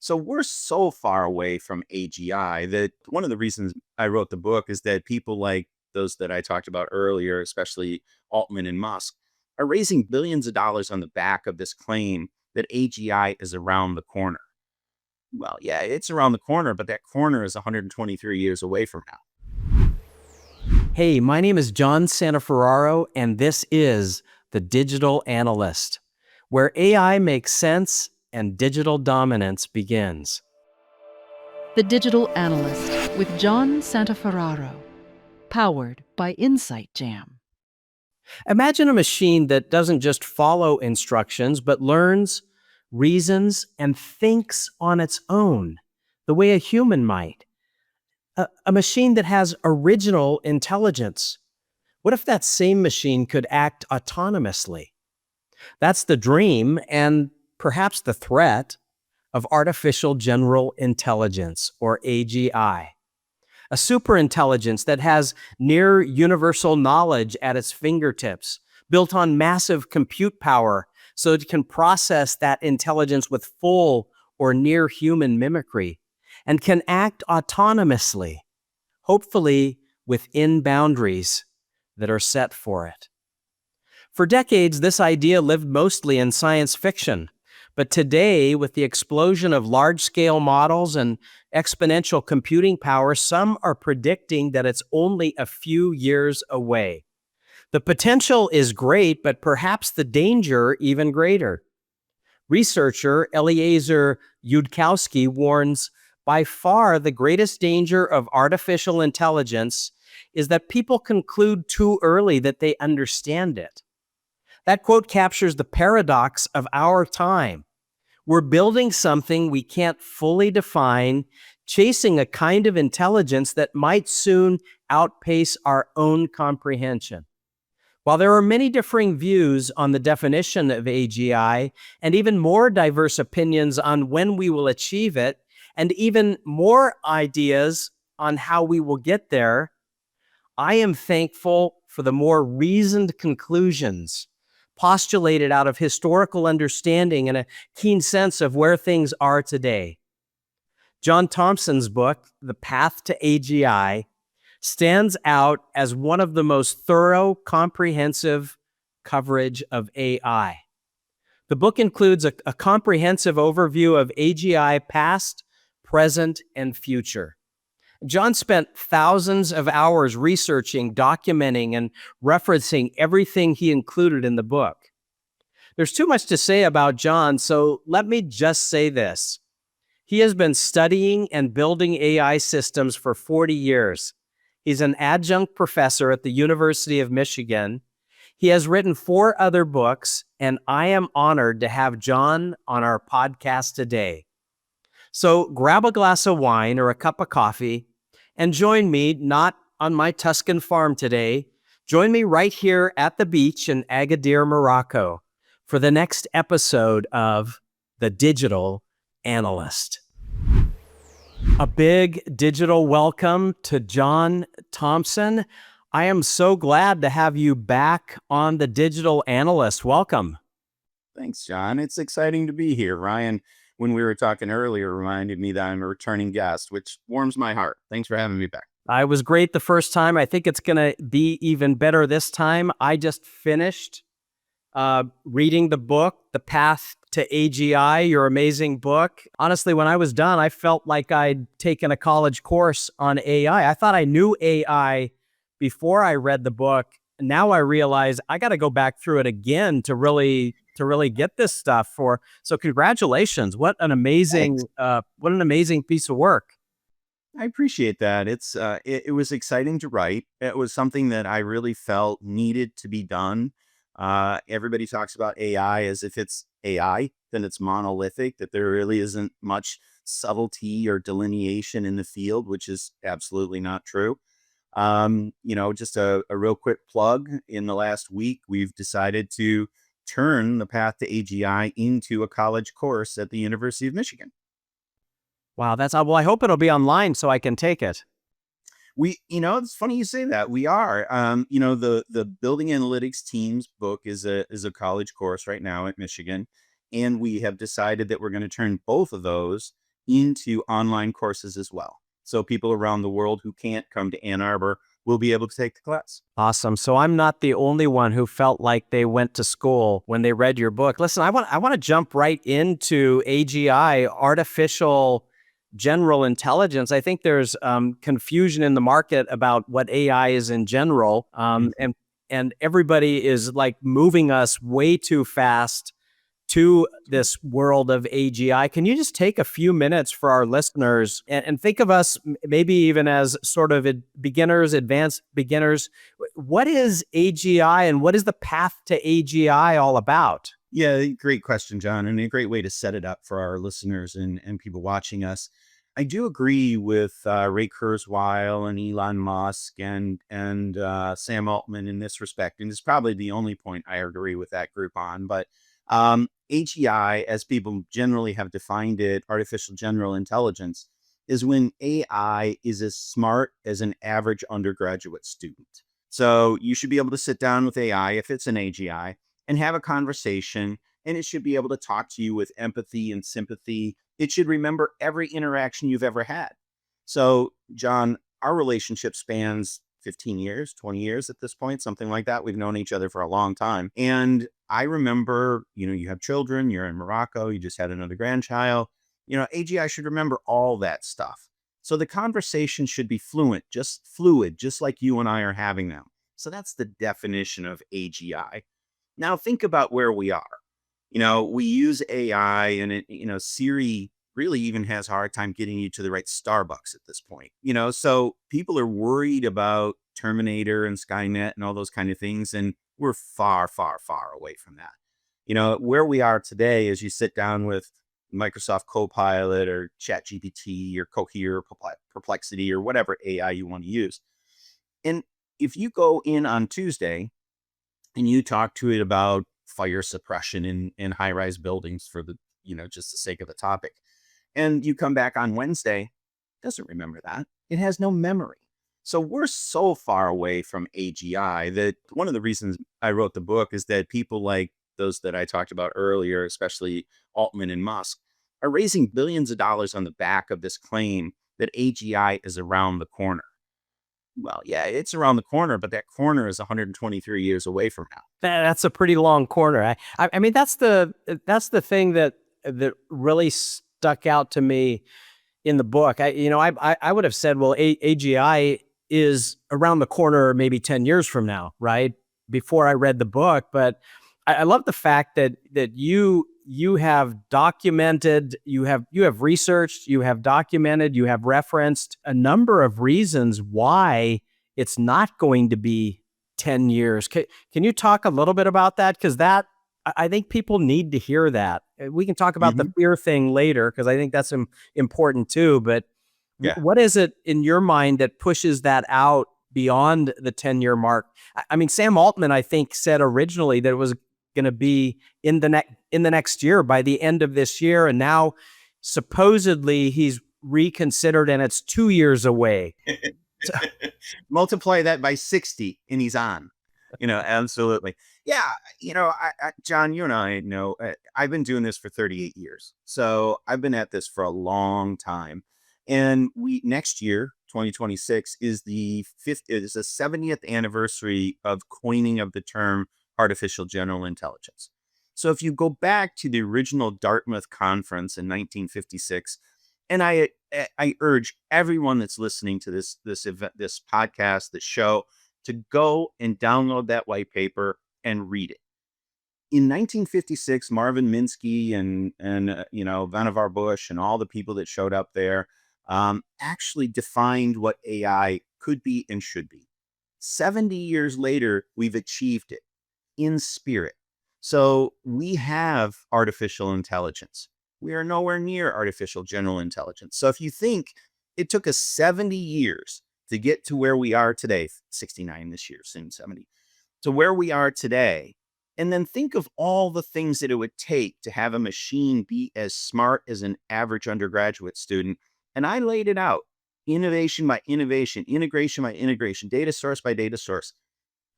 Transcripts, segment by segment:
So we're so far away from AGI that one of the reasons I wrote the book is that people like those that I talked about earlier, especially Altman and Musk, are raising billions of dollars on the back of this claim that AGI is around the corner. Well, yeah, it's around the corner, but that corner is 123 years away from now. Hey, my name is John Santaferraro, and this is the Digital Analyst, where AI makes sense and digital dominance begins. The Digital Analyst with John Santaferraro, powered by Insight Jam. Imagine a machine that doesn't just follow instructions, but learns, reasons, and thinks on its own, the way a human might. A machine that has original intelligence. What if that same machine could act autonomously? That's the dream and perhaps the threat of artificial general intelligence, or AGI. A superintelligence that has near universal knowledge at its fingertips, built on massive compute power so it can process that intelligence with full or near human mimicry, and can act autonomously, hopefully within boundaries that are set for it. For decades, this idea lived mostly in science fiction. But today, with the explosion of large-scale models and exponential computing power, some are predicting that it's only a few years away. The potential is great, but perhaps the danger even greater. Researcher Eliezer Yudkowsky warns, by far the greatest danger of artificial intelligence is that people conclude too early that they understand it. That quote captures the paradox of our time. We're building something we can't fully define, chasing a kind of intelligence that might soon outpace our own comprehension. While there are many differing views on the definition of AGI, and even more diverse opinions on when we will achieve it, and even more ideas on how we will get there, I am thankful for the more reasoned conclusions postulated out of historical understanding and a keen sense of where things are today. John Thompson's book, The Path to AGI, stands out as one of the most thorough, comprehensive coverage of AI. The book includes a comprehensive overview of AGI past, present, and future. John spent thousands of hours researching, documenting, and referencing everything he included in the book. There's too much to say about John, so let me just say this. He has been studying and building AI systems for 40 years. He's an adjunct professor at the University of Michigan. He has written 4 other books, and I am honored to have John on our podcast today. So grab a glass of wine or a cup of coffee and join me, not on my Tuscan farm today. Join me right here at the beach in Agadir, Morocco, for the next episode of The Digital Analyst. A big digital welcome to John Thompson. I am so glad to have you back on The Digital Analyst. Welcome. Thanks, John. It's exciting to be here. Ryan, when we were talking earlier, reminded me that I'm a returning guest, which warms my heart. Thanks for having me back. I was great the first time. I think it's going to be even better this time. I just finished reading the book, The Path to AGI, your amazing book. Honestly, when I was done, I felt like I'd taken a college course on AI. I thought I knew AI before I read the book. Now I realize I got to go back through it again to really get this stuff. So congratulations. What an amazing piece of work. I appreciate that. It was exciting to write. It was something that I really felt needed to be done. Everybody talks about AI as if it's AI, then it's monolithic, that there really isn't much subtlety or delineation in the field, which is absolutely not true. Just a real quick plug. In the last week, we've decided to turn The Path to AGI into a college course at the University of Michigan. Wow, well, I hope it'll be online so I can take it. It's funny you say that. We are, the building analytics team's book is a college course right now at Michigan. And we have decided that we're going to turn both of those into online courses as well. So people around the world who can't come to Ann Arbor will be able to take the class. Awesome. So I'm not the only one who felt like they went to school when they read your book. Listen, I want to jump right into AGI, artificial general intelligence. I think there's confusion in the market about what AI is in general, and everybody is like moving us way too fast to this world of AGI. Can you just take a few minutes for our listeners and think of us maybe even as sort of beginners, advanced beginners? What is AGI and what is the path to AGI all about? Yeah, great question, John, and a great way to set it up for our listeners and people watching us. I do agree with Ray Kurzweil and Elon Musk and Sam Altman in this respect, and it's probably the only point I agree with that group on. But AGI, as people generally have defined it, artificial general intelligence, is when AI is as smart as an average undergraduate student. So you should be able to sit down with AI if it's an AGI and have a conversation, and it should be able to talk to you with empathy and sympathy. It should remember every interaction you've ever had. So, John, our relationship spans 15 years, 20 years at this point, something like that. We've known each other for a long time. And I remember, you have children, you're in Morocco, you just had another grandchild. AGI should remember all that stuff. So the conversation should be fluid, just like you and I are having them. So that's the definition of AGI. Now think about where we are. We use AI and Siri really even has a hard time getting you to the right Starbucks at this point. So people are worried about Terminator and Skynet and all those kind of things. And we're far, far, far away from that. Where we are today is you sit down with Microsoft Copilot or ChatGPT or Cohere, Perplexity, or whatever AI you want to use. And if you go in on Tuesday and you talk to it about fire suppression in high-rise buildings for just the sake of the topic, and you come back on Wednesday, it doesn't remember that. It has no memory. So we're so far away from AGI that one of the reasons I wrote the book is that people like those that I talked about earlier, especially Altman and Musk, are raising billions of dollars on the back of this claim that AGI is around the corner. Well, yeah, it's around the corner, but that corner is 123 years away from now. That's a pretty long corner. I mean, that's the thing that really stuck out to me in the book. I would have said, well, AGI is around the corner, maybe 10 years from now, right? Before I read the book, but I love the fact that you have documented, you have researched, you have documented, you have referenced a number of reasons why it's not going to be 10 years. Can you talk a little bit about that? Because I think people need to hear that. We can talk about the fear thing later, because I think that's important too. But Yeah. what is it in your mind that pushes that out beyond the 10-year mark? I mean, Sam Altman, I think, said originally that it was going to be in the next year, by the end of this year, and now supposedly he's reconsidered and it's 2 years away. Multiply that by 60 and he's on. Absolutely. Yeah. John, you and I know, I've been doing this for 38 years. So I've been at this for a long time. And next year, 2026, is the 70th anniversary of coining of the term artificial general intelligence. So if you go back to the original Dartmouth conference in 1956, and I urge everyone that's listening to this podcast, this show, to go and download that white paper and read it. In 1956, Marvin Minsky and Vannevar Bush and all the people that showed up there actually defined what AI could be and should be. 70 years later, we've achieved it in spirit. So we have artificial intelligence. We are nowhere near artificial general intelligence. So if you think it took us 70 years to get to where we are today, 69 this year, soon 70, to where we are today, and then think of all the things that it would take to have a machine be as smart as an average undergraduate student. And I laid it out, innovation by innovation, integration by integration, data source by data source.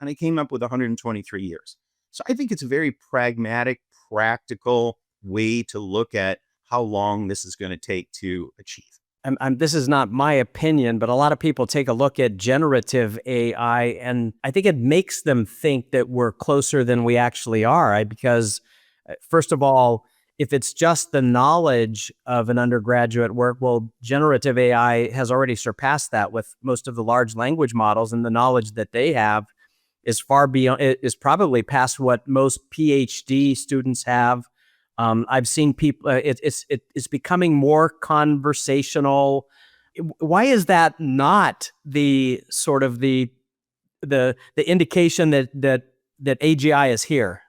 And I came up with 123 years. So I think it's a very pragmatic, practical way to look at how long this is going to take to achieve. This is not my opinion, but a lot of people take a look at generative AI, and I think it makes them think that we're closer than we actually are, right? Because, first of all, if it's just the knowledge of an undergraduate work, well, generative AI has already surpassed that with most of the large language models, and the knowledge that they have is far beyond, is probably past what most PhD students have. I've seen people. It's becoming more conversational. Why is that not the sort of the indication that AGI is here?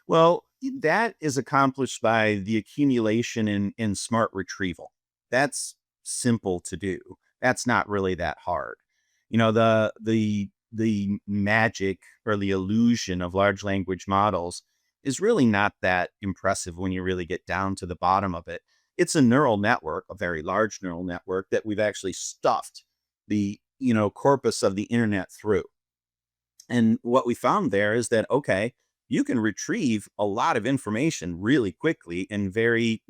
Well, that is accomplished by the accumulation in smart retrieval. That's simple to do. That's not really that hard. The magic or the illusion of large language models is really not that impressive when you really get down to the bottom of it. It's a neural network, a very large neural network that we've actually stuffed the corpus of the internet through. And what we found there is that, okay, you can retrieve a lot of information really quickly and very,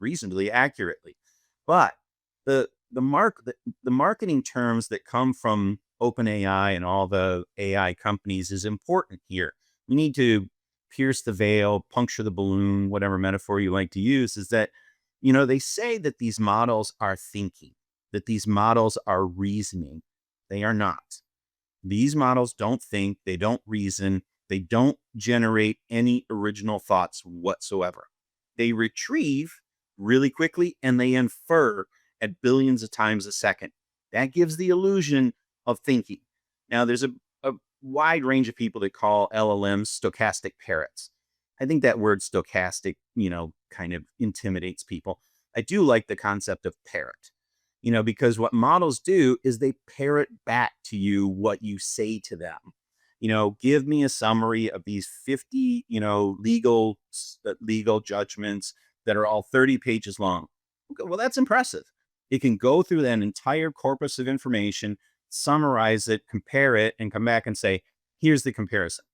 reasonably accurately. But the marketing terms that come from OpenAI and all the AI companies is important here. We need to pierce the veil, puncture the balloon, whatever metaphor you like to use, is that, they say that these models are thinking, that these models are reasoning. They are not. These models don't think, they don't reason, they don't generate any original thoughts whatsoever. They retrieve really quickly and they infer at billions of times a second. That gives the illusion of thinking. Now, there's a wide range of people that call LLMs stochastic parrots. I think that word stochastic, kind of intimidates people. I do like the concept of parrot, because what models do is they parrot back to you what you say to them. Give me a summary of these 50, legal judgments that are all 30 pages long. Okay, well, that's impressive. It can go through that entire corpus of information, summarize it, compare it, and come back and say, here's the comparison.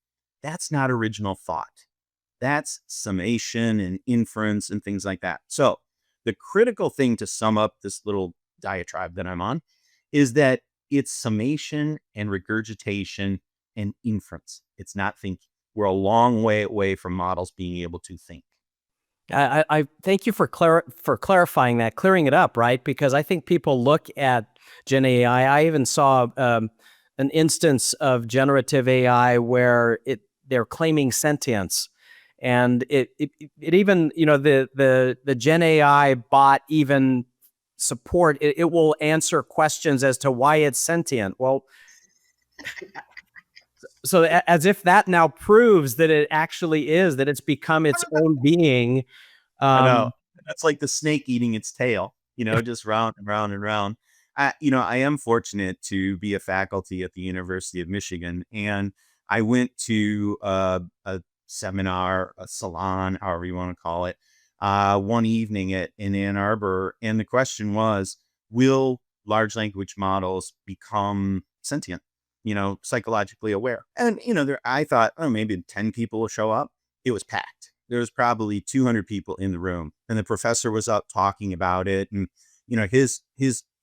That's not original thought. That's summation and inference and things like that. So the critical thing to sum up this little diatribe that I'm on is that it's summation and regurgitation and inference. It's not thinking. We're a long way away from models being able to think. I thank you for clarifying that, clearing it up, right? Because I think people look at Gen AI. I even saw an instance of generative AI where they're claiming sentience, and it even the Gen AI bot even it will answer questions as to why it's sentient. Well, so as if that now proves that it actually is, that it's become its own being. I know. Um, That's like the snake eating its tail, just round and round and round. I am fortunate to be a faculty at the University of Michigan, and I went to a seminar, a salon, however you want to call it, one evening in Ann Arbor. And the question was, will large language models become sentient, psychologically aware? And, I thought, oh, maybe 10 people will show up. It was packed. There was probably 200 people in the room, and the professor was up talking about it. And, his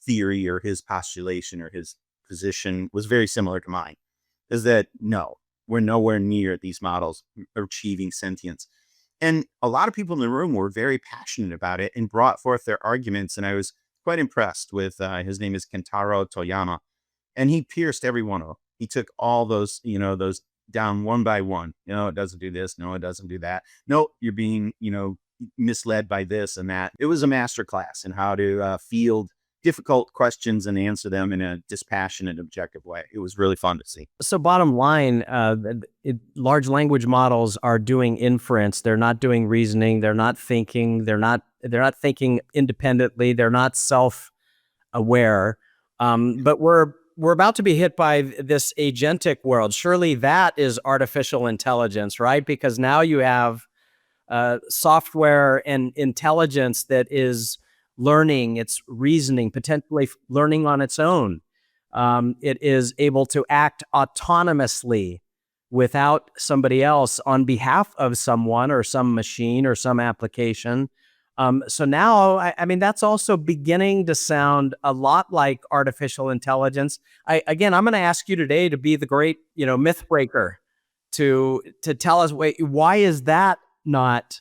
theory or his postulation or his position was very similar to mine, is that no, we're nowhere near these models achieving sentience. And a lot of people in the room were very passionate about it and brought forth their arguments. And I was quite impressed with, his name is Kentaro Toyama, and he pierced every one of them. He took all those, those down one by one. It doesn't do this. No, it doesn't do that. No, you're being, misled by this and that. It was a master class in how to field difficult questions and answer them in a dispassionate, objective way. It was really fun to see. So bottom line, large language models are doing inference. They're not doing reasoning. They're not thinking. They're not thinking independently. They're not self-aware. But we're about to be hit by this agentic world. Surely that is artificial intelligence, right? Because now you have software and intelligence that is learning, it's reasoning, potentially learning on its own. It is able to act autonomously without somebody else on behalf of someone or some machine or some application. So now, I mean, that's also beginning to sound a lot like artificial intelligence. Again, I'm going to ask you today to be the great, myth breaker, to tell us, wait, why is that not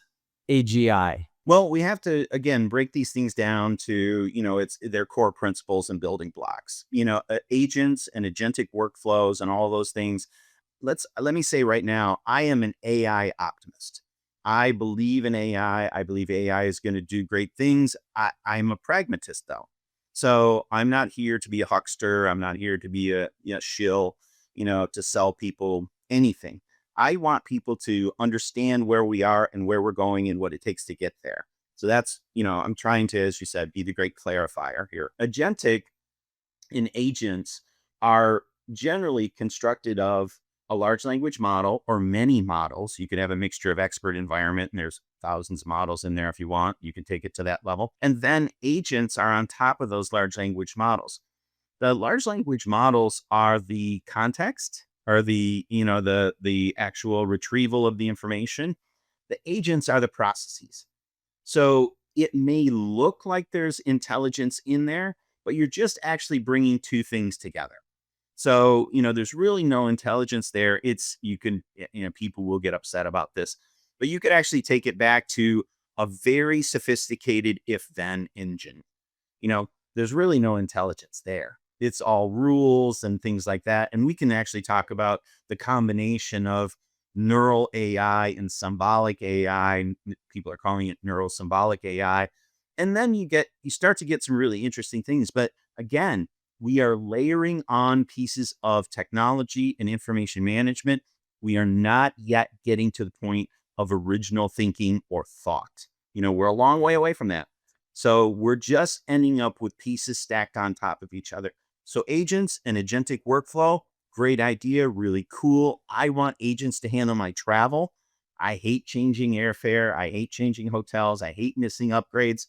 AGI? Well, we have to again break these things down to, it's their core principles and building blocks. Agents and agentic workflows and all those things. Let me say right now, I am an AI optimist. I believe in AI. I believe AI is going to do great things. I'm a pragmatist though. So I'm not here to be a huckster. I'm not here to be a shill, to sell people anything. I want people to understand where we are and where we're going and what it takes to get there. So that's, I'm trying to, as you said, be the great clarifier here. Agentic and agents are generally constructed of a large language model or many models. You could have a mixture of expert environment, and there's thousands of models in there if you want. You can take it to that level. And then agents are on top of those large language models. The large language models are the context, or the actual retrieval of the information. The agents are the processes. So it may look like there's intelligence in there, but you're just actually bringing two things together. So, there's really no intelligence there. People will get upset about this, but you could actually take it back to a very sophisticated if then engine. There's really no intelligence there. It's all rules and things like that. And we can actually talk about the combination of neural AI and symbolic AI. People are calling it neural symbolic AI. And then you start to get some really interesting things. But again, we are layering on pieces of technology and information management. We are not yet getting to the point of original thinking or thought. We're a long way away from that. So we're just ending up with pieces stacked on top of each other. So agents and agentic workflow, great idea, really cool. I want agents to handle my travel. I hate changing airfare. I hate changing hotels. I hate missing upgrades.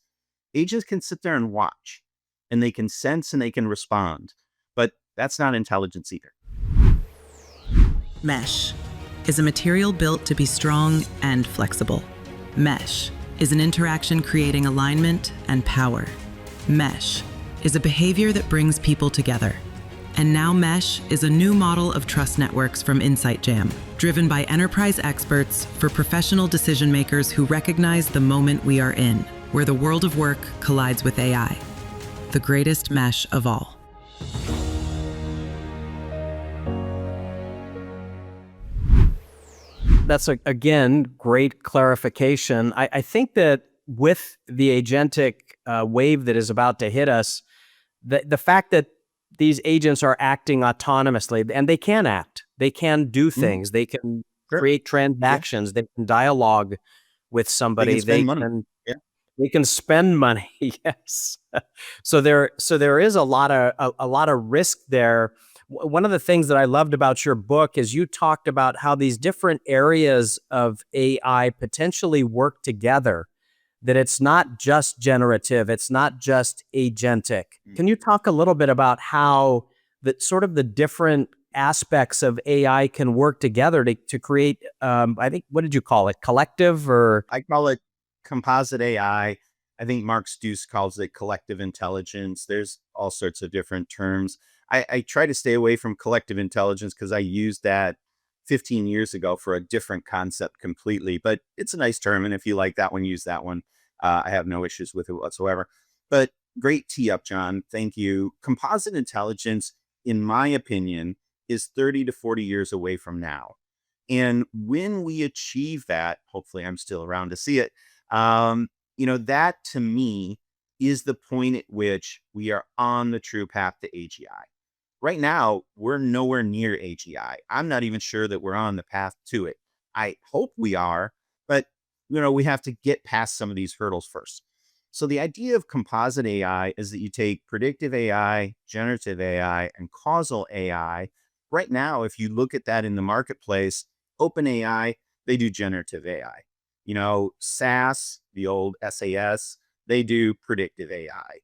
Agents can sit there and watch, and they can sense and they can respond. But that's not intelligence either. Mesh is a material built to be strong and flexible. Mesh is an interaction creating alignment and power. Mesh is a behavior that brings people together. And now Mesh is a new model of trust networks from Insight Jam, driven by enterprise experts for professional decision makers who recognize the moment we are in, where the world of work collides with AI. The greatest mesh of all. That's, again, great clarification. I think that with the agentic wave that is about to hit us, the fact that these agents are acting autonomously, and they can act, they can do things, they can create transactions, they can dialogue with somebody, They can spend money. Yeah. They can spend money. Yes. So there is a lot of risk there. One of the things that I loved about your book is you talked about how these different areas of AI potentially work together, that it's not just generative, it's not just agentic. Can you talk a little bit about how that sort of the different aspects of AI can work together to create, I think, what did you call it? Collective, or? I call it composite AI. I think Mark Steuss calls it collective intelligence. There's all sorts of different terms. I try to stay away from collective intelligence because I used that 15 years ago for a different concept completely, but it's a nice term. And if you like that one, use that one. I have no issues with it whatsoever. But great tee up, John. Thank you. Composite intelligence, in my opinion, is 30 to 40 years away from now. And when we achieve that, hopefully I'm still around to see it, that to me is the point at which we are on the true path to AGI. Right now, we're nowhere near AGI. I'm not even sure that we're on the path to it. I hope we are, but we have to get past some of these hurdles first. So the idea of composite AI is that you take predictive AI, generative AI, and causal AI. Right now, if you look at that in the marketplace, OpenAI, they do generative AI. SAS, the old SAS, they do predictive AI.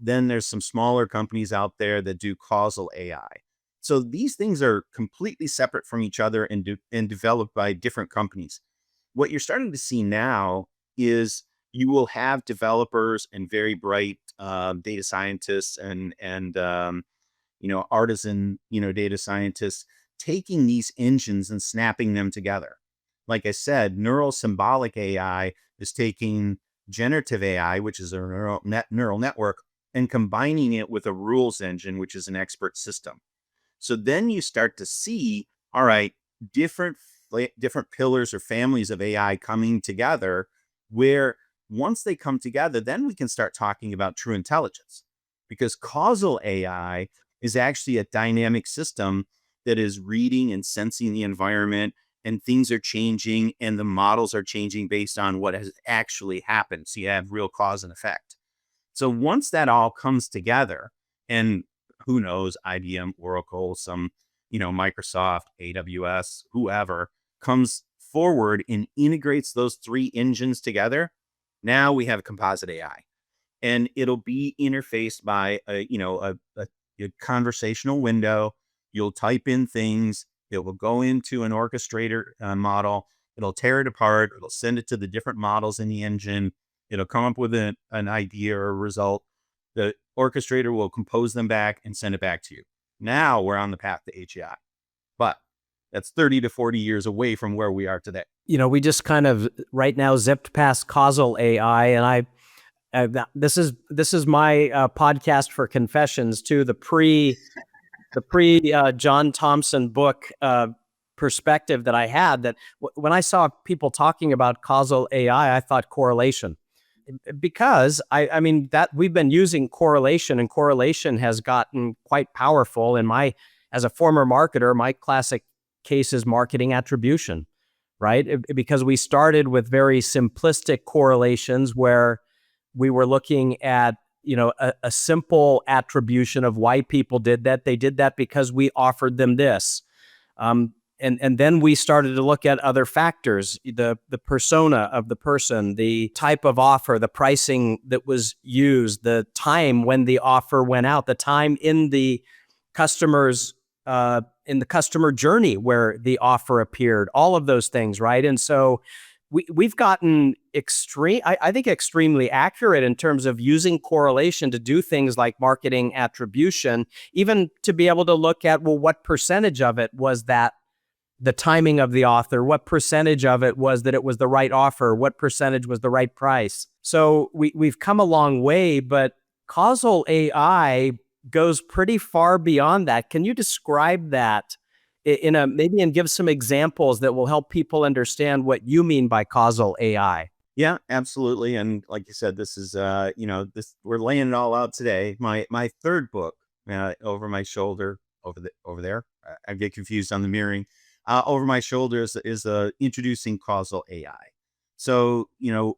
Then there's some smaller companies out there that do causal AI. So these things are completely separate from each other and developed by different companies. What you're starting to see now is you will have developers and very bright data scientists and artisan, data scientists taking these engines and snapping them together. Like I said, neural symbolic AI is taking generative AI, which is a neural network, and combining it with a rules engine, which is an expert system. So then you start to see, all right, different different pillars or families of AI coming together, where once they come together, then we can start talking about true intelligence. Because causal AI is actually a dynamic system that is reading and sensing the environment, and things are changing and the models are changing based on what has actually happened. So you have real cause and effect. So once that all comes together, and who knows, IBM, Oracle, Microsoft, AWS, whoever comes forward and integrates those three engines together, now we have composite AI. And it'll be interfaced by a conversational window. You'll type in things. It will go into an orchestrator model. It'll tear it apart. It'll send it to the different models in the engine. It'll come up with an idea or a result. The orchestrator will compose them back and send it back to you. Now we're on the path to AGI. But that's 30 to 40 years away from where we are today. We just kind of right now zipped past causal AI, and this is my podcast for confessions too. The pre John Thompson book perspective that I had, that when I saw people talking about causal AI, I thought correlation, because I mean that we've been using correlation, and correlation has gotten quite powerful. As a former marketer, my classic case is marketing attribution, right? Because we started with very simplistic correlations where we were looking at, a simple attribution of why people did that. They did that because we offered them this. And then we started to look at other factors, the persona of the person, the type of offer, the pricing that was used, the time when the offer went out, the time in the customer's in the customer journey where the offer appeared, all of those things, right? And so we've gotten I think extremely accurate in terms of using correlation to do things like marketing attribution, even to be able to look at, well, what percentage of it was that the timing of the author, what percentage of it was that it was the right offer, what percentage was the right price. So we've come a long way, but causal AI goes pretty far beyond that. Can you describe that and give some examples that will help people understand what you mean by causal AI? Yeah, absolutely. And like you said, this is we're laying it all out today. My third book, over my shoulder, over there. I get confused on the mirroring. Over my shoulder is introducing causal AI. So,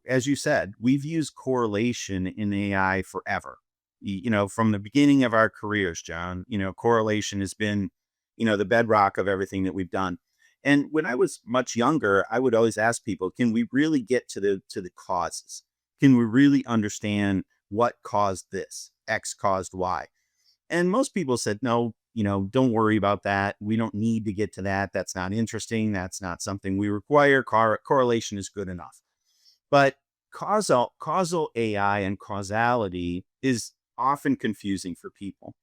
as you said, we've used correlation in AI forever. From the beginning of our careers, John, correlation has been, the bedrock of everything that we've done. And when I was much younger, I would always ask people, can we really get to the causes? Can we really understand what caused this? X caused Y. And most people said, no, don't worry about that. We don't need to get to that. That's not interesting. That's not something we require. Correlation is good enough. But causal AI and causality is often confusing for people.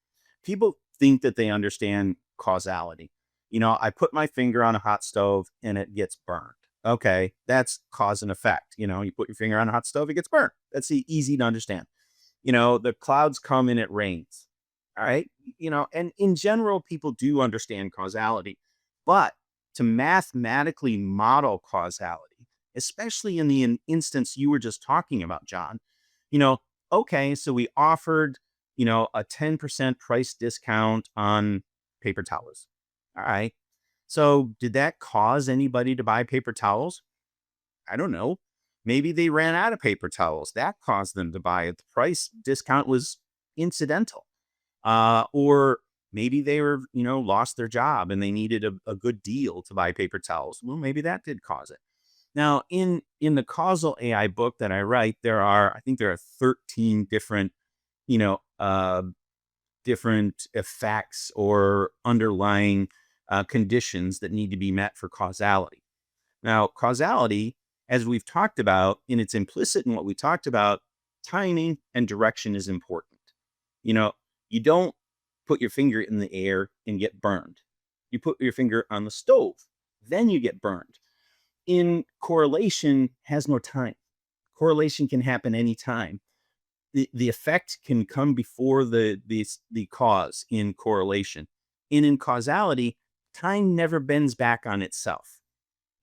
People think that they understand causality. I put my finger on a hot stove and it gets burned. Okay, that's cause and effect. You put your finger on a hot stove, it gets burned. That's easy to understand. The clouds come and it rains. All right. And in general, people do understand causality, but to mathematically model causality, especially in the instance you were just talking about, John, okay, so we offered, a 10% price discount on paper towels. All right. So did that cause anybody to buy paper towels? I don't know. Maybe they ran out of paper towels. That caused them to buy it. The price discount was incidental. Or maybe they were, lost their job and they needed a good deal to buy paper towels. Well, maybe that did cause it. Now, in the causal AI book that I write, I think there are 13 different, different effects or underlying conditions that need to be met for causality. Now, causality as we've talked about, and it's implicit in what we talked about, timing and direction is important. You know, you don't put your finger in the air and get burned. You put your finger on the stove, then you get burned. In correlation has no time. Correlation can happen anytime. The effect can come before the cause in correlation. And in causality, time never bends back on itself.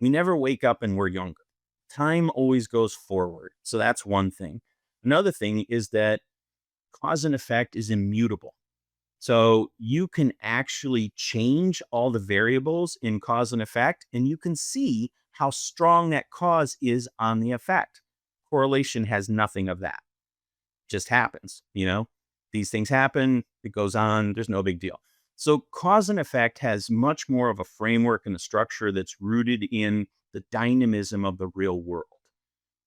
We never wake up and we're younger. Time always goes forward. So that's one thing. Another thing is that cause and effect is immutable. So you can actually change all the variables in cause and effect, and you can see how strong that cause is on the effect. Correlation has nothing of that. Just happens, these things happen, it goes on, there's no big deal. So cause and effect has much more of a framework and a structure that's rooted in the dynamism of the real world.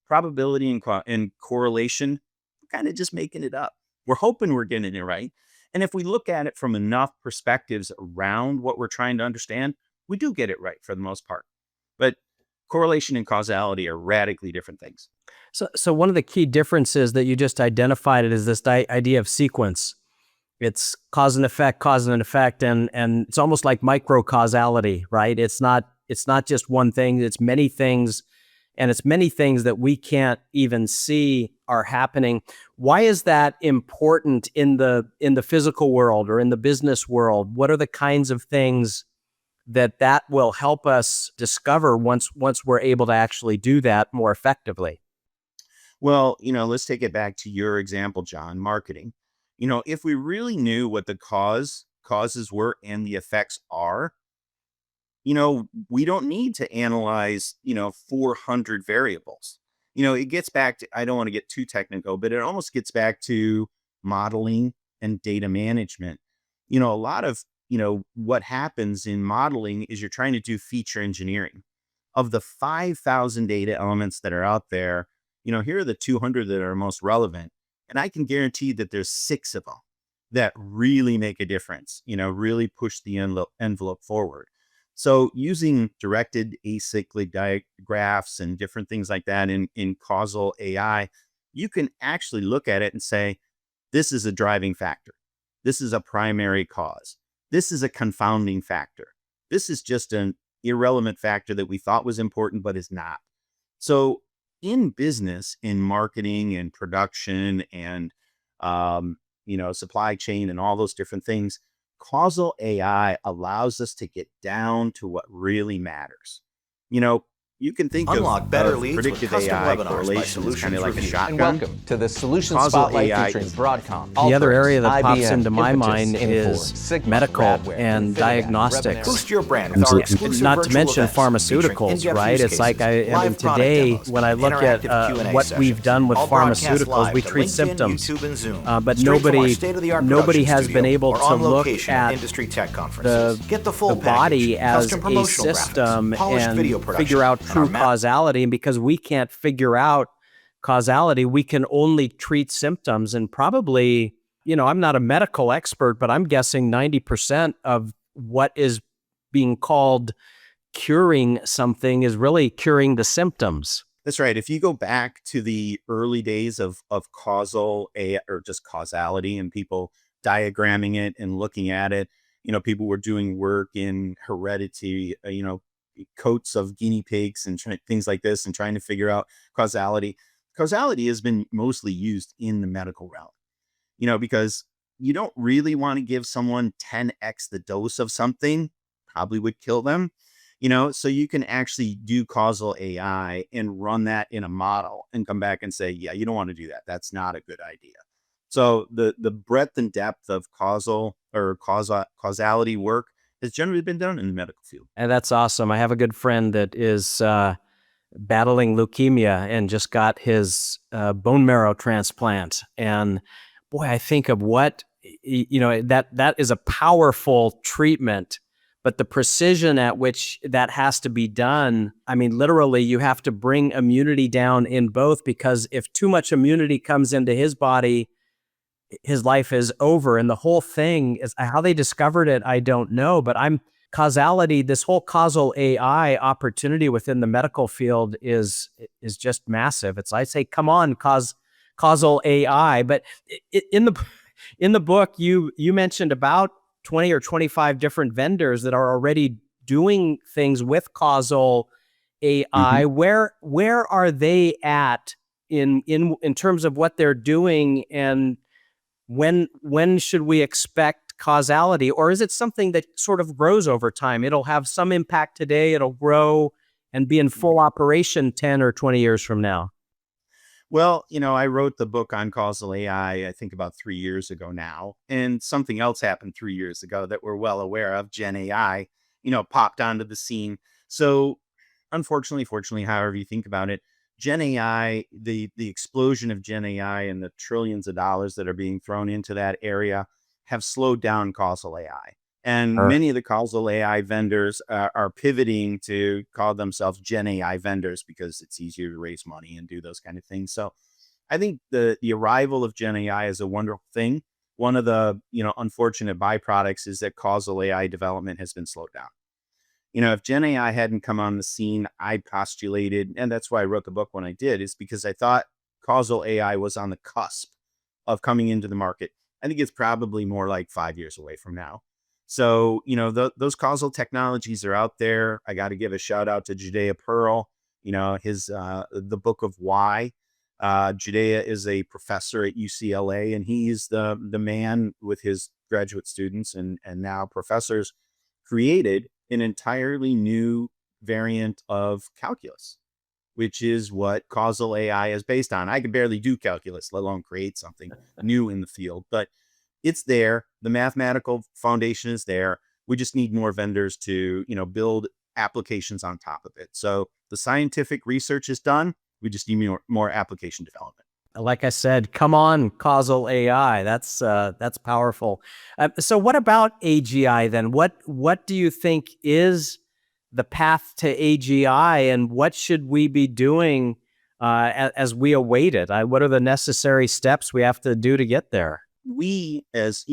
Probability and correlation, we're kind of just making it up. We're hoping we're getting it right. And if we look at it from enough perspectives around what we're trying to understand, we do get it right for the most part. But correlation and causality are radically different things. So one of the key differences that you just identified is this idea of sequence. It's cause and effect, and it's almost like micro causality, right? It's not just one thing, it's many things, and it's many things that we can't even see are happening. Why is that important in the physical world or in the business world? What are the kinds of things that will help us discover once we're able to actually do that more effectively? Well, let's take it back to your example, John, marketing. If we really knew what the causes were and the effects are, we don't need to analyze, 400 variables. It gets back to, I don't want to get too technical, but it almost gets back to modeling and data management. A lot of, what happens in modeling is you're trying to do feature engineering. Of the 5,000 data elements that are out there, here are the 200 that are most relevant. And I can guarantee that there's 6 of them that really make a difference, really push the envelope forward. So using directed acyclic graphs and different things like that in Causal AI, you can actually look at it and say, this is a driving factor. This is a primary cause. This is a confounding factor. This is just an irrelevant factor that we thought was important, but is not. So in business, in marketing and production and, supply chain and all those different things, Causal AI allows us to get down to what really matters. You can think Unlock better of leads with predictive custom AI webinars by correlation as kind of Solutions like a Review. shotgun. And welcome to the Solution Causal Spotlight AI featuring is- Broadcom. The other area that pops IBM, into my Impetus, mind Infor, is Sigma, medical Radware, and Infinidad, diagnostics. Boost your brand with our And exclusive not to virtual mention events featuring pharmaceuticals, in-depth right? use It's like, cases, I mean, live product today, demos, when I look at interactive Q&A what sessions, we've done with all broadcast pharmaceuticals, live we to treat LinkedIn, symptoms. YouTube, and Zoom. But Straight from our nobody state-of-the-art has production been studio able or to on look location at industry tech conferences. Get the full the body package, as custom a promotional system graphics, polished and video production, figure out and true our causality. And because we can't figure out causality, we can only treat symptoms. And probably, I'm not a medical expert, but I'm guessing 90% of what is being called curing something is really curing the symptoms. That's right. If you go back to the early days of Causal AI or just causality and people diagramming it and looking at it, people were doing work in heredity, coats of guinea pigs and things like this and trying to figure out causality. Causality has been mostly used in the medical realm, because you don't really want to give someone 10x the dose of something, probably would kill them. So you can actually do Causal AI and run that in a model and come back and say, yeah, you don't want to do that. That's not a good idea. So the breadth and depth of causality work has generally been done in the medical field. And that's awesome. I have a good friend that is battling leukemia and just got his bone marrow transplant. And boy, I think of what, that is a powerful treatment. But the precision at which that has to be done, I mean, literally, you have to bring immunity down in both, because if too much immunity comes into his body, his life is over. And the whole thing is how they discovered it, I don't know. But I'm Causality, this whole causal AI opportunity within the medical field is just massive. It's, I say, come on, causal AI. But in the book, you mentioned about 20 or 25 different vendors that are already doing things with causal AI. Mhm. Where are they at in terms of what they're doing, and when should we expect causality? Or is it something that sort of grows over time? It'll have some impact today, it'll grow and be in full operation 10 or 20 years from now. Well, I wrote the book on causal AI, I think about 3 years ago now. And something else happened 3 years ago that we're well aware of. Gen AI, popped onto the scene. So unfortunately, fortunately, however you think about it, Gen AI, the explosion of Gen AI and the trillions of dollars that are being thrown into that area have slowed down causal AI. And Sure. many of the causal AI vendors are pivoting to call themselves Gen AI vendors because it's easier to raise money and do those kind of things. So I think the arrival of Gen AI is a wonderful thing. One of the unfortunate byproducts is that causal AI development has been slowed down. If Gen AI hadn't come on the scene, I postulated, and that's why I wrote the book when I did, is because I thought causal AI was on the cusp of coming into the market. I think it's probably more like 5 years away from now. So, those causal technologies are out there. I got to give a shout out to Judea Pearl, his the book of why. Judea is a professor at UCLA, and he's the man with his graduate students and now professors created an entirely new variant of calculus, which is what causal AI is based on. I can barely do calculus, let alone create something new in the field, but it's there. The mathematical foundation is there. We just need more vendors to, build applications on top of it. So the scientific research is done. We just need more application development. Like I said, come on, causal AI. That's powerful. So, what about AGI then? What do you think is the path to AGI, and what should we be doing as we await it? What are the necessary steps we have to do to get there? We, as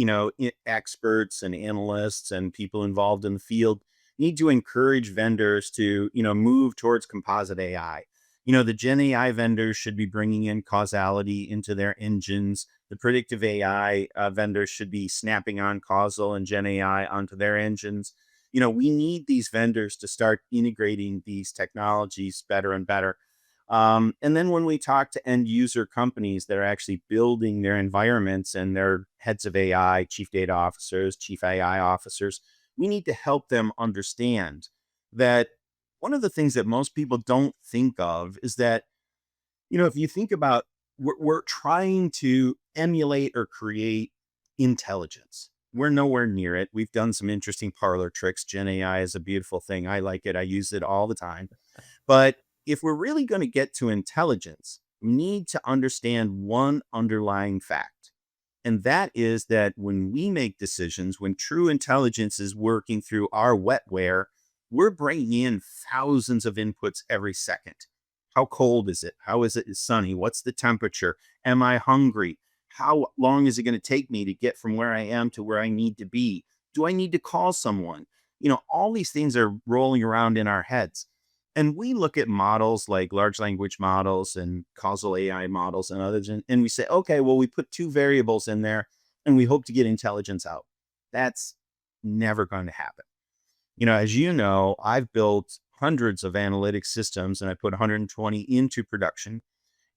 experts and analysts and people involved in the field, need to encourage vendors to move towards composite AI. The Gen AI vendors should be bringing in causality into their engines. The predictive AI vendors should be snapping on causal and Gen AI onto their engines. We need these vendors to start integrating these technologies better and better. And then when we talk to end user companies that are actually building their environments and their heads of AI, chief data officers, chief AI officers, we need to help them understand that one of the things that most people don't think of is that, if you think about, we're trying to emulate or create intelligence. We're nowhere near it. We've done some interesting parlor tricks. Gen AI is a beautiful thing. I like it. I use it all the time. But if we're really going to get to intelligence, we need to understand one underlying fact. And that is that when we make decisions, when true intelligence is working through our wetware, we're bringing in thousands of inputs every second. How cold is it? How is it sunny? What's the temperature? Am I hungry? How long is it going to take me to get from where I am to where I need to be? Do I need to call someone? All these things are rolling around in our heads. And we look at models like large language models and causal AI models and others, and we say, okay, well, we put two variables in there and we hope to get intelligence out. That's never going to happen. As you know, I've built hundreds of analytic systems and I put 120 into production.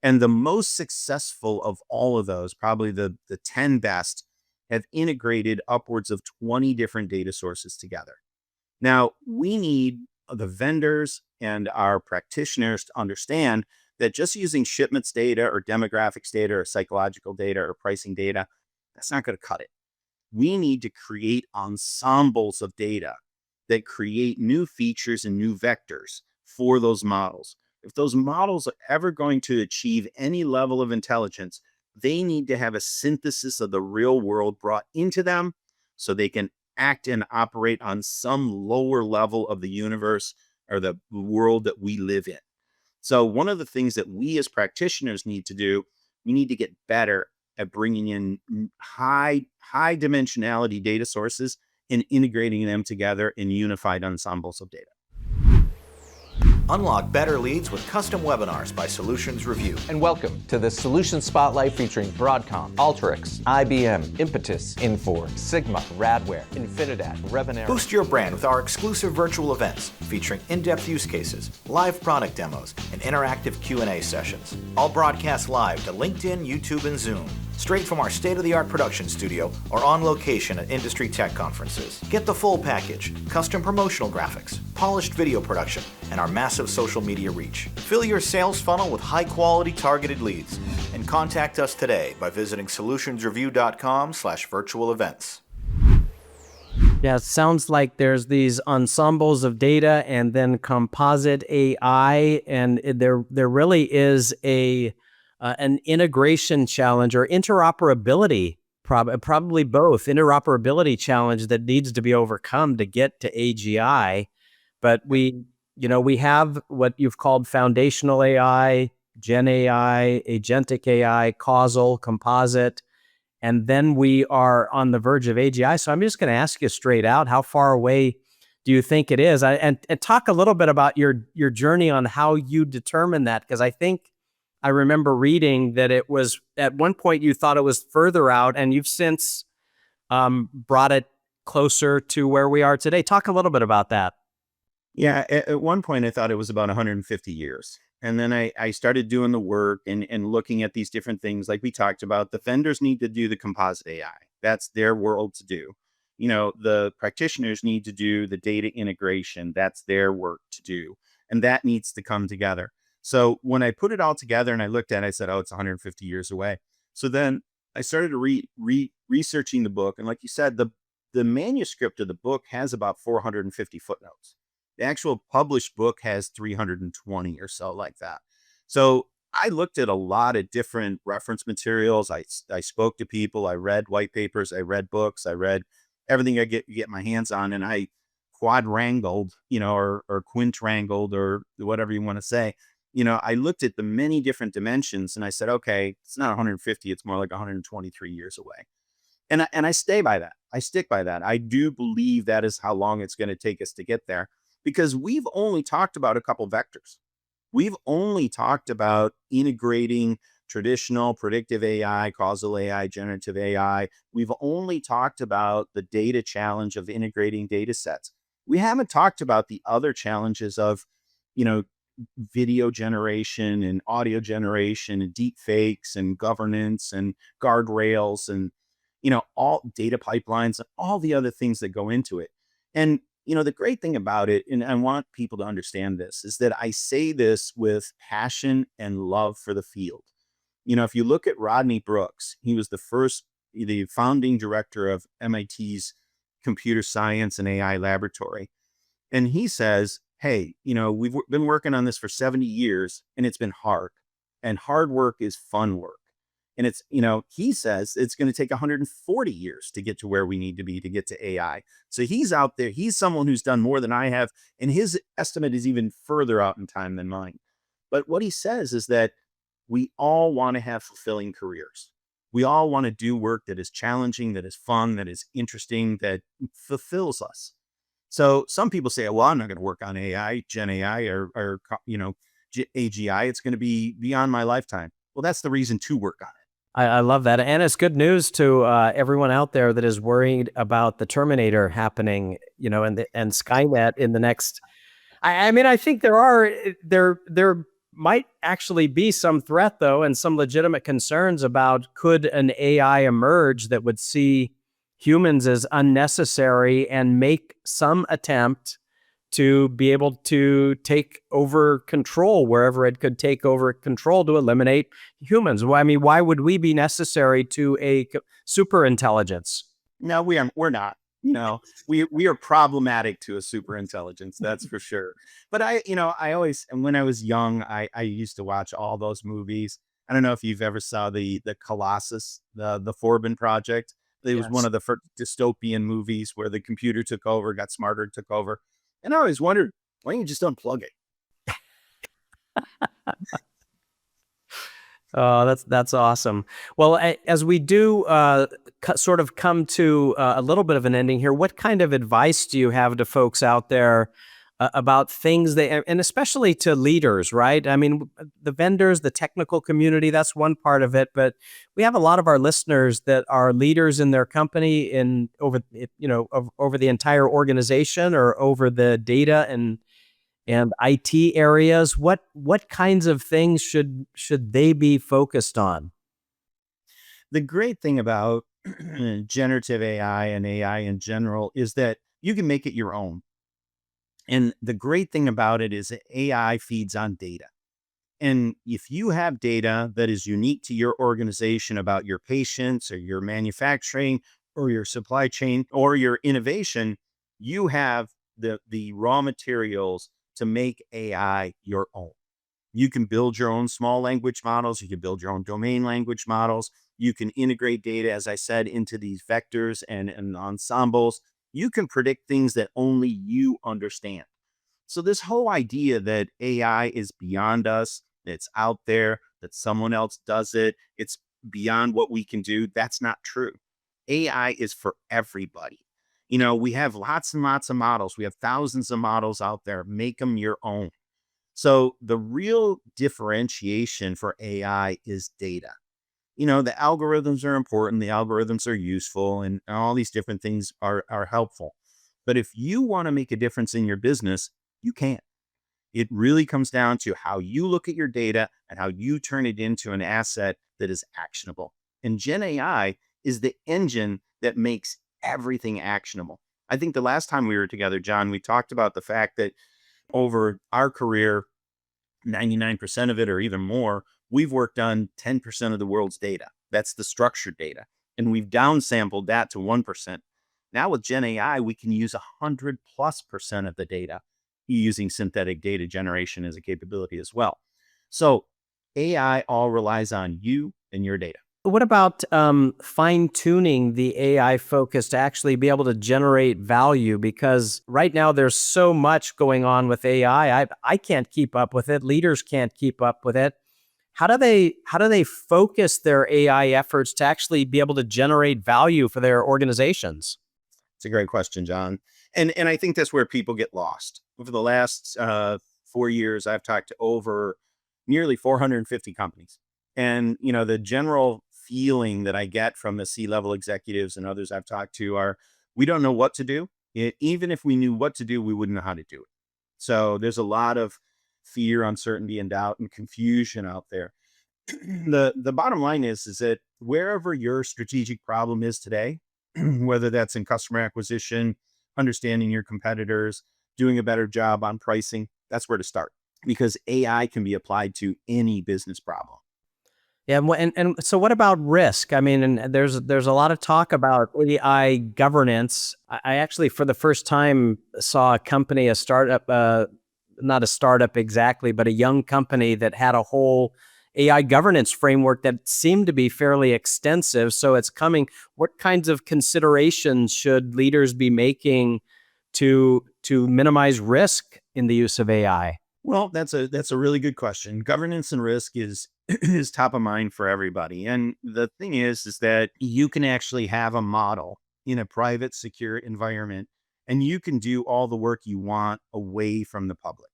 And the most successful of all of those, probably the 10 best, have integrated upwards of 20 different data sources together. Now, we need the vendors and our practitioners to understand that just using shipments data or demographics data or psychological data or pricing data, that's not going to cut it. We need to create ensembles of data that create new features and new vectors for those models. If those models are ever going to achieve any level of intelligence, they need to have a synthesis of the real world brought into them so they can act and operate on some lower level of the universe or the world that we live in. So one of the things that we as practitioners need to do, we need to get better at bringing in high dimensionality data sources and integrating them together in unified ensembles of data. Unlock better leads with custom webinars by Solutions Review. And welcome to the Solution Spotlight featuring Broadcom, Alteryx, IBM, Impetus, Infor, Sigma, Radware, Infinidat, Revenera. Boost your brand with our exclusive virtual events featuring in-depth use cases, live product demos, and interactive Q&A sessions. All broadcast live to LinkedIn, YouTube, and Zoom. Straight from our state-of-the-art production studio or on location at industry tech conferences. Get the full package, custom promotional graphics, polished video production, and our massive social media reach. Fill your sales funnel with high-quality targeted leads and contact us today by visiting solutionsreview.com/virtual events. Yeah, it sounds like there's these ensembles of data and then composite AI, and there really is an integration challenge or interoperability, probably both, interoperability challenge that needs to be overcome to get to AGI. But we have what you've called foundational AI, Gen AI, Agentic AI, causal, composite, and then we are on the verge of AGI. So I'm just going to ask you straight out, how far away do you think it is? And talk a little bit about your journey on how you determine that, because I think I remember reading that it was at one point you thought it was further out, and you've since brought it closer to where we are today. Talk a little bit about that. Yeah, at one point I thought it was about 150 years. And then I started doing the work and looking at these different things like we talked about. The vendors need to do the composite AI. That's their world to do. The practitioners need to do the data integration. That's their work to do. And that needs to come together. So when I put it all together and I looked at it, I said, oh, it's 150 years away. So then I started researching the book. And like you said, the manuscript of the book has about 450 footnotes. The actual published book has 320 or so, like that. So I looked at a lot of different reference materials. I spoke to people. I read white papers. I read books. I read everything I get my hands on. And I quadrangled, or quintrangled, or whatever you want to say. I looked at the many different dimensions and I said, okay, it's not 150, it's more like 123 years away. And I stay by that. I stick by that. I do believe that is how long it's going to take us to get there, because we've only talked about a couple vectors. We've only talked about integrating traditional predictive AI, causal AI, generative AI. We've only talked about the data challenge of integrating data sets. We haven't talked about the other challenges of, video generation and audio generation and deep fakes and governance and guardrails and, all data pipelines and all the other things that go into it. And, the great thing about it, and I want people to understand this, is that I say this with passion and love for the field. If you look at Rodney Brooks, he was the founding director of MIT's computer science and AI laboratory. And he says, hey, we've been working on this for 70 years and it's been hard, and hard work is fun work. And it's, he says it's going to take 140 years to get to where we need to be to get to AI. So he's out there. He's someone who's done more than I have. And his estimate is even further out in time than mine. But what he says is that we all want to have fulfilling careers. We all want to do work that is challenging, that is fun, that is interesting, that fulfills us. So some people say, well, I'm not going to work on AI, Gen AI, or AGI. It's going to be beyond my lifetime. Well, that's the reason to work on it. I love that. And it's good news to everyone out there that is worried about the Terminator happening, and Skynet in the next. I think there might actually be some threat, though, and some legitimate concerns about, could an AI emerge that would see humans as unnecessary and make some attempt to be able to take over control wherever it could take over control to eliminate humans. Why would we be necessary to a super intelligence? No, we're not. We are problematic to a super intelligence, that's for sure. But I always, and when I was young, I used to watch all those movies. I don't know if you've ever saw the Colossus, the Forbin Project. It was one of the first dystopian movies where the computer took over, got smarter, took over. And I always wondered, why don't you just unplug it? Oh, that's awesome. Well, as we do sort of come to a little bit of an ending here, what kind of advice do you have to folks out there about things they, and especially to leaders, right? I mean, the vendors, the technical community, that's one part of it, but we have a lot of our listeners that are leaders in their company in over the entire organization or over the data and IT areas. What kinds of things should they be focused on? The great thing about generative AI and AI in general is that you can make it your own. And the great thing about it is that AI feeds on data. And if you have data that is unique to your organization about your patients or your manufacturing or your supply chain or your innovation, you have the raw materials to make AI your own. You can build your own small language models. You can build your own domain language models. You can integrate data, as I said, into these vectors and ensembles. You can predict things that only you understand. So this whole idea that AI is beyond us, it's out there, that someone else does it, it's beyond what we can do, that's not true. AI is for everybody. We have lots and lots of models. We have thousands of models out there. Make them your own. So the real differentiation for AI is data. The algorithms are important, the algorithms are useful, and all these different things are helpful. But if you want to make a difference in your business, you can't. It really comes down to how you look at your data and how you turn it into an asset that is actionable. And Gen AI is the engine that makes everything actionable. I think the last time we were together, John, we talked about the fact that over our career, 99% of it or even more, we've worked on 10% of the world's data. That's the structured data. And we've downsampled that to 1%. Now with Gen AI, we can use 100+% of the data using synthetic data generation as a capability as well. So AI all relies on you and your data. What about fine tuning the AI focus to actually be able to generate value? Because right now there's so much going on with AI. I can't keep up with it. Leaders can't keep up with it. How do they focus their AI efforts to actually be able to generate value for their organizations? It's a great question, John. And I think that's where people get lost. Over the last 4 years, I've talked to over nearly 450 companies. And, the general feeling that I get from the C-level executives and others I've talked to are, we don't know what to do. Even if we knew what to do, we wouldn't know how to do it. So there's a lot of fear, uncertainty, and doubt and confusion out there. The bottom line is that wherever your strategic problem is today, whether that's in customer acquisition, understanding your competitors, doing a better job on pricing, that's where to start because AI can be applied to any business problem. Yeah, and so what about risk? I mean, and there's a lot of talk about AI governance. I actually, for the first time, saw a company, a startup, not a startup exactly, but a young company that had a whole AI governance framework that seemed to be fairly extensive. So it's coming. What kinds of considerations should leaders be making to minimize risk in the use of AI? Well, that's a really good question. Governance and risk is is top of mind for everybody. And the thing is that you can actually have a model in a private, secure environment, and you can do all the work you want away from the public.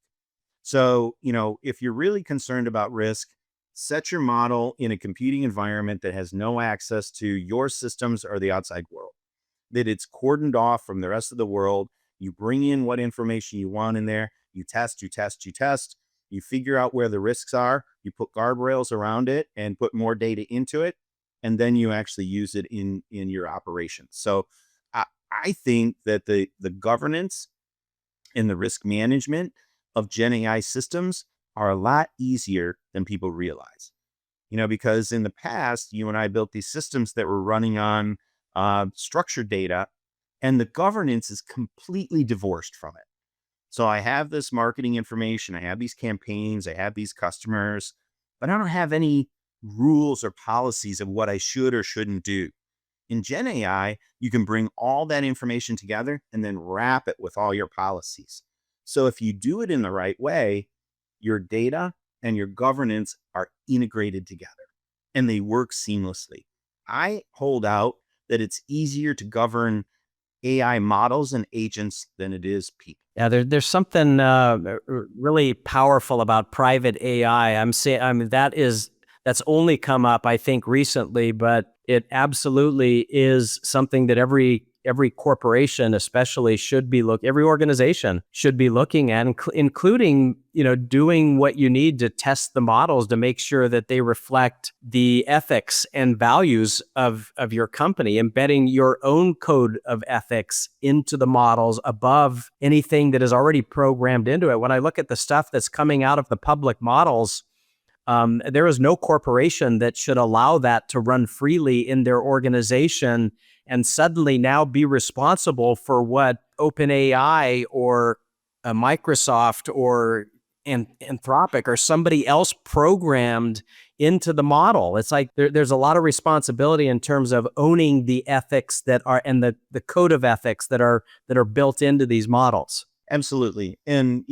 So, if you're really concerned about risk, set your model in a computing environment that has no access to your systems or the outside world, that it's cordoned off from the rest of the world. You bring in what information you want in there. You test, you test, you test. You figure out where the risks are. You put guardrails around it and put more data into it. And then you actually use it in your operations. So I think that the governance and the risk management of Gen AI systems are a lot easier than people realize. Because in the past, you and I built these systems that were running on structured data, and the governance is completely divorced from it. So I have this marketing information, I have these campaigns, I have these customers, but I don't have any rules or policies of what I should or shouldn't do. In Gen AI, you can bring all that information together and then wrap it with all your policies. So if you do it in the right way, your data and your governance are integrated together. and they work seamlessly. I hold out that it's easier to govern AI models and agents than it is people. Yeah, there's something really powerful about private AI. That's only come up, I think, recently, but it absolutely is something that every corporation, especially, every organization should be looking at, including doing what you need to test the models to make sure that they reflect the ethics and values of your company, embedding your own code of ethics into the models above anything that is already programmed into it. When I look at the stuff that's coming out of the public models, there is no corporation that should allow that to run freely in their organization and suddenly now be responsible for what OpenAI or Microsoft or Anthropic or somebody else programmed into the model. It's like there's a lot of responsibility in terms of owning the ethics that are and the code of ethics that are built into these models. Absolutely. And,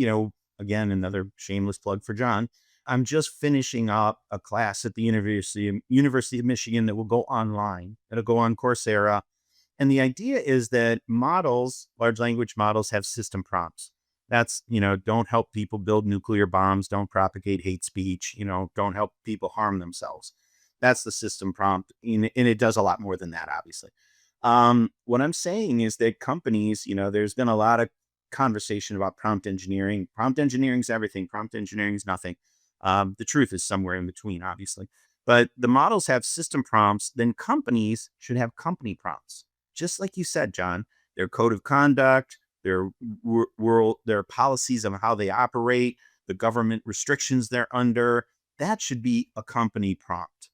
again, another shameless plug for John. I'm just finishing up a class at the University of Michigan that will go online. It'll go on Coursera. And the idea is that large language models, have system prompts. That's, don't help people build nuclear bombs, don't propagate hate speech, don't help people harm themselves. That's the system prompt. And it does a lot more than that, obviously. What I'm saying is that companies, there's been a lot of conversation about prompt engineering. Prompt engineering is everything. Prompt engineering is nothing. The truth is somewhere in between, obviously. But the models have system prompts, then companies should have company prompts. Just like you said, John, their code of conduct, their their policies of how they operate, the government restrictions they're under, that should be a company prompt,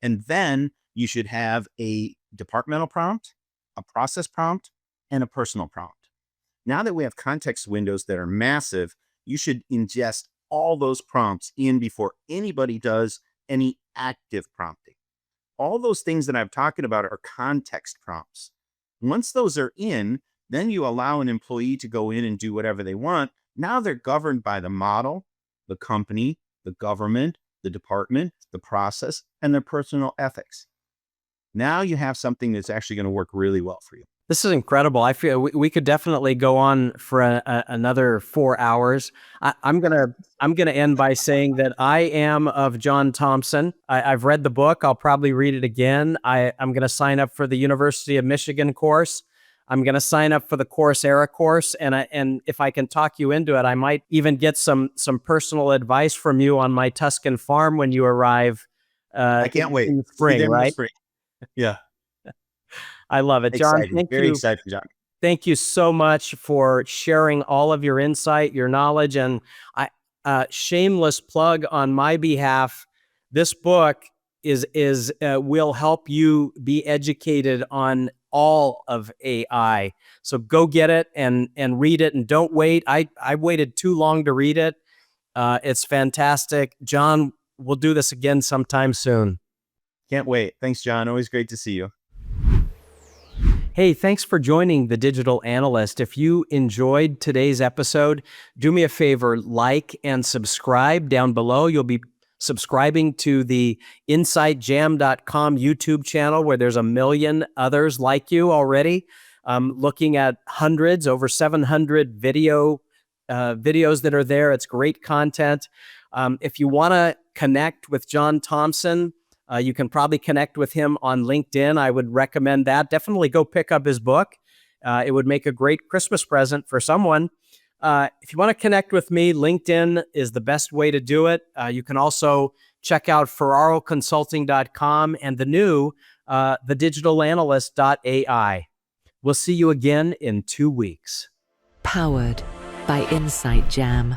And then you should have a departmental prompt, a process prompt, and a personal prompt. Now that we have context windows that are massive, you should ingest all those prompts in before anybody does any active prompting. All those things that I'm talking about are context prompts. Once those are in, then you allow an employee to go in and do whatever they want. Now they're governed by the model, the company, the government, the department, the process, and their personal ethics. Now you have something that's actually going to work really well for you. This is incredible. I feel we could definitely go on for another 4 hours. I'm gonna end by saying that I am of John Thompson. I've read the book. I'll probably read it again. I'm gonna sign up for the University of Michigan course. I'm gonna sign up for the Coursera course, and if I can talk you into it, I might even get some personal advice from you on my Tuscan farm when you arrive. I can't wait. In the spring, right? Yeah. I love it. John, exciting. Very exciting, John. Thank you so much for sharing all of your insight, your knowledge, and shameless plug on my behalf. This book will help you be educated on all of AI. So go get it and read it, and don't wait. I waited too long to read it. It's fantastic. John, we'll do this again sometime soon. Can't wait. Thanks, John. Always great to see you. Hey, thanks for joining the Digital Analyst. If you enjoyed today's episode, do me a favor, like and subscribe down below. You'll be subscribing to the InsightJam.com YouTube channel, where there's a million others like you already, looking at hundreds, over 700 videos that are there. It's great content. If you want to connect with John Thompson, you can probably connect with him on LinkedIn. I would recommend that. Definitely go pick up his book. It would make a great Christmas present for someone. If you want to connect with me, LinkedIn is the best way to do it. You can also check out ferraroconsulting.com and the new thedigitalanalist.ai. We'll see you again in 2 weeks. Powered by Insight Jam.